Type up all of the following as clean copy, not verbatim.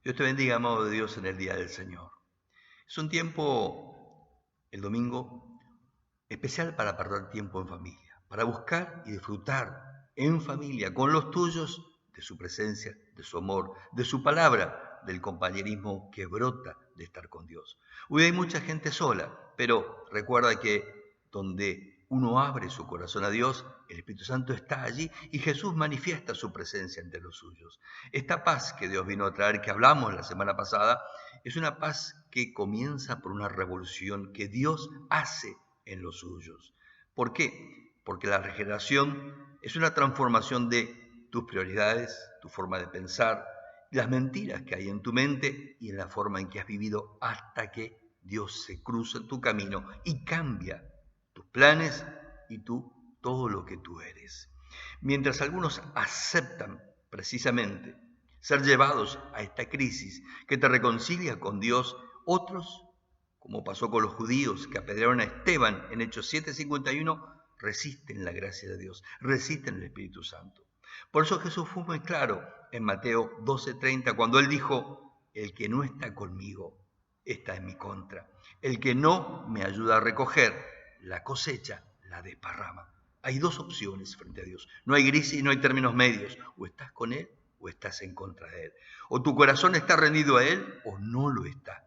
Dios te bendiga, amado de Dios, en el día del Señor. Es un tiempo, el domingo, especial para perder tiempo en familia, para buscar y disfrutar en familia, con los tuyos, de su presencia, de su amor, de su palabra, del compañerismo que brota de estar con Dios. Hoy hay mucha gente sola, pero recuerda que donde uno abre su corazón a Dios, el Espíritu Santo está allí y Jesús manifiesta su presencia entre los suyos. Esta paz que Dios vino a traer, que hablamos la semana pasada, es una paz que comienza por una revolución que Dios hace en los suyos. ¿Por qué? Porque la regeneración es una transformación de tus prioridades, tu forma de pensar, las mentiras que hay en tu mente y en la forma en que has vivido hasta que Dios se cruza en tu camino y cambia tus planes y todo lo que tú eres. Mientras algunos aceptan precisamente ser llevados a esta crisis que te reconcilia con Dios, otros, como pasó con los judíos que apedrearon a Esteban en Hechos 7:51, resisten la gracia de Dios, resisten el Espíritu Santo. Por eso Jesús fue muy claro en Mateo 12:30 cuando él dijo: el que no está conmigo está en mi contra. El que no me ayuda a recoger la cosecha, la desparrama. Hay dos opciones frente a Dios. No hay grises y no hay términos medios. O estás con Él o estás en contra de Él. O tu corazón está rendido a Él o no lo está.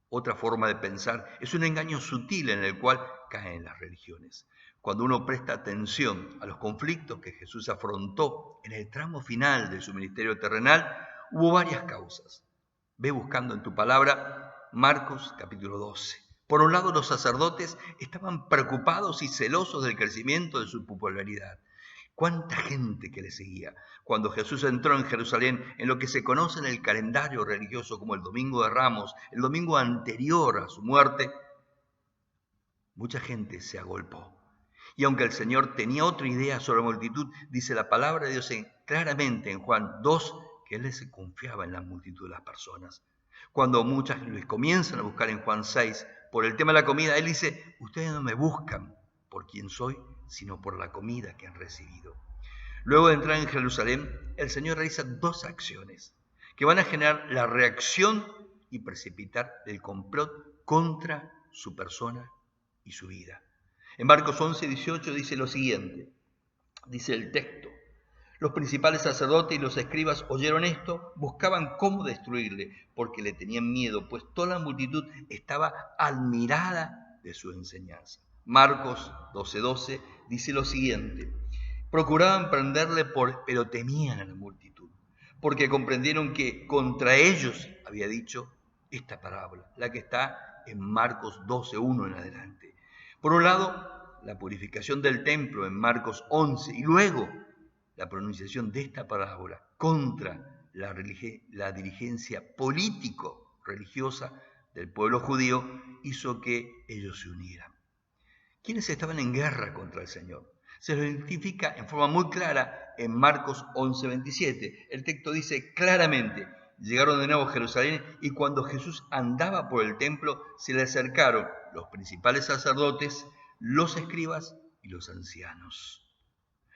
Otra forma de pensar es un engaño sutil en el cual caen las religiones. Cuando uno presta atención a los conflictos que Jesús afrontó en el tramo final de su ministerio terrenal, hubo varias causas. Ve buscando en tu palabra Marcos capítulo 12. Por un lado, los sacerdotes estaban preocupados y celosos del crecimiento de su popularidad. ¿Cuánta gente que le seguía? Cuando Jesús entró en Jerusalén, en lo que se conoce en el calendario religioso como el Domingo de Ramos, el domingo anterior a su muerte, mucha gente se agolpó. Y aunque el Señor tenía otra idea sobre la multitud, dice la palabra de Dios claramente en Juan 2, que Él se confiaba en la multitud de las personas. Cuando muchas les comienzan a buscar en Juan 6 por el tema de la comida, Él dice: ustedes no me buscan por quién soy, sino por la comida que han recibido. Luego de entrar en Jerusalén, el Señor realiza dos acciones que van a generar la reacción y precipitar el complot contra su persona y su vida. En Marcos 11:18 dice lo siguiente, dice el texto: los principales sacerdotes y los escribas oyeron esto, buscaban cómo destruirle, porque le tenían miedo, pues toda la multitud estaba admirada de su enseñanza. Marcos 12:12 dice lo siguiente: procuraban prenderle, pero temían a la multitud, porque comprendieron que contra ellos había dicho esta parábola, la que está en Marcos 12:1 en adelante. Por un lado, la purificación del templo en Marcos 11 y luego la pronunciación de esta parábola contra la dirigencia político-religiosa del pueblo judío hizo que ellos se unieran. ¿Quiénes estaban en guerra contra el Señor? Se lo identifica en forma muy clara en Marcos 11:27. El texto dice claramente: llegaron de nuevo a Jerusalén y cuando Jesús andaba por el templo se le acercaron los principales sacerdotes, los escribas y los ancianos.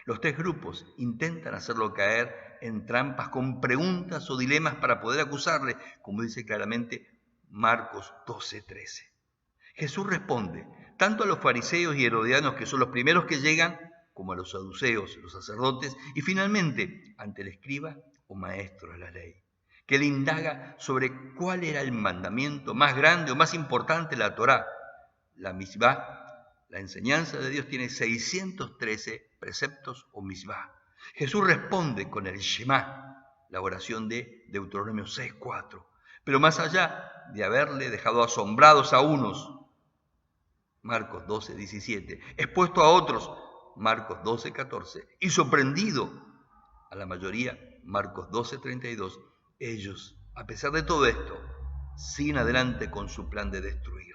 Los tres grupos intentan hacerlo caer en trampas con preguntas o dilemas para poder acusarle, como dice claramente Marcos 12:13. Jesús responde tanto a los fariseos y herodianos, que son los primeros que llegan, como a los saduceos, los sacerdotes, y finalmente ante el escriba o maestro de la ley, que le indaga sobre cuál era el mandamiento más grande o más importante de la Torá. La misbá, la enseñanza de Dios, tiene 613 preceptos o misbá. Jesús responde con el Shema, la oración de Deuteronomio 6:4. Pero más allá de haberle dejado asombrados a unos, Marcos 12:17, expuesto a otros, Marcos 12:14, y sorprendido a la mayoría, Marcos 12:32, ellos, a pesar de todo esto, siguen adelante con su plan de destruirle.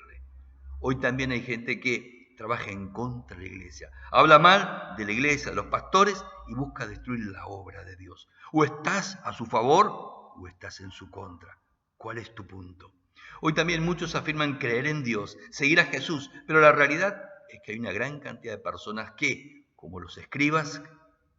Hoy también hay gente que trabaja en contra de la iglesia, habla mal de la iglesia, de los pastores, y busca destruir la obra de Dios. O estás a su favor o estás en su contra. ¿Cuál es tu punto? Hoy también muchos afirman creer en Dios, seguir a Jesús, pero la realidad es que hay una gran cantidad de personas que, como los escribas,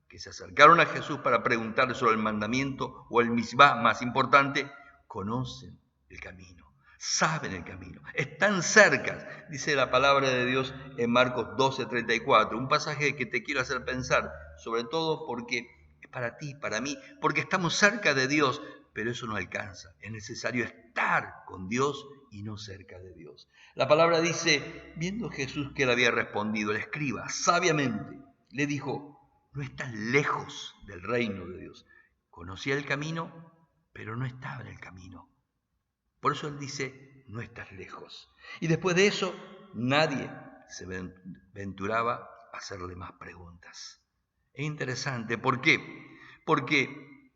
que se acercaron a Jesús para preguntarle sobre el mandamiento o el misbá más importante, conocen el camino, saben el camino, están cerca, dice la palabra de Dios en Marcos 12:34, un pasaje que te quiero hacer pensar, sobre todo porque es para ti, para mí, porque estamos cerca de Dios, pero eso no alcanza, es necesario estar con Dios y no cerca de Dios. La palabra dice, viendo Jesús que él había respondido, el escriba sabiamente le dijo, no estás lejos del reino de Dios. Conocía el camino, pero no estaba en el camino. Por eso él dice, no estás lejos. Y después de eso, nadie se venturaba a hacerle más preguntas. Es interesante, ¿por qué? Porque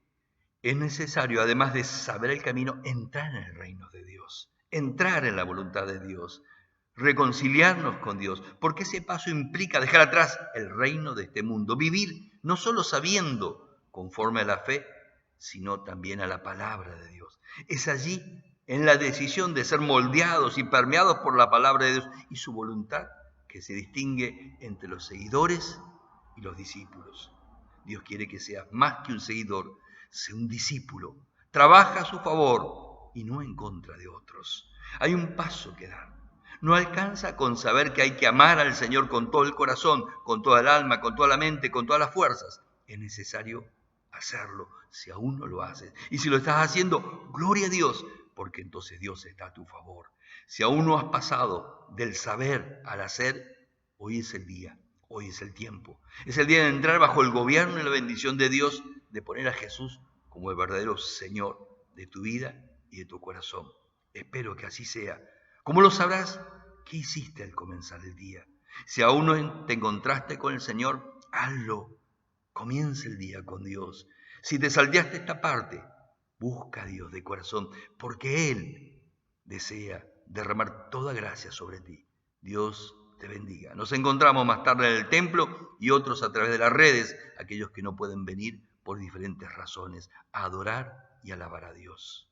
es necesario, además de saber el camino, entrar en el reino de Dios, entrar en la voluntad de Dios, reconciliarnos con Dios, porque ese paso implica dejar atrás el reino de este mundo, vivir no solo sabiendo conforme a la fe, sino también a la palabra de Dios. Es allí, en la decisión de ser moldeados y permeados por la palabra de Dios y su voluntad, que se distingue entre los seguidores y los discípulos. Dios quiere que seas más que un seguidor, sea un discípulo. Trabaja a su favor y no en contra de otros. Hay un paso que dar. No alcanza con saber que hay que amar al Señor con todo el corazón, con toda el alma, con toda la mente, con todas las fuerzas. Es necesario hacerlo si aún no lo haces. Y si lo estás haciendo, gloria a Dios, porque entonces Dios está a tu favor. Si aún no has pasado del saber al hacer, hoy es el día, hoy es el tiempo. Es el día de entrar bajo el gobierno y la bendición de Dios, de poner a Jesús como el verdadero Señor de tu vida y de tu corazón. Espero que así sea. ¿Cómo lo sabrás? ¿Qué hiciste al comenzar el día? Si aún no te encontraste con el Señor, hazlo. Comienza el día con Dios. Si te salteaste esta parte, busca a Dios de corazón, porque Él desea derramar toda gracia sobre ti. Dios te bendiga. Nos encontramos más tarde en el templo y otros a través de las redes, aquellos que no pueden venir por diferentes razones, a adorar y alabar a Dios.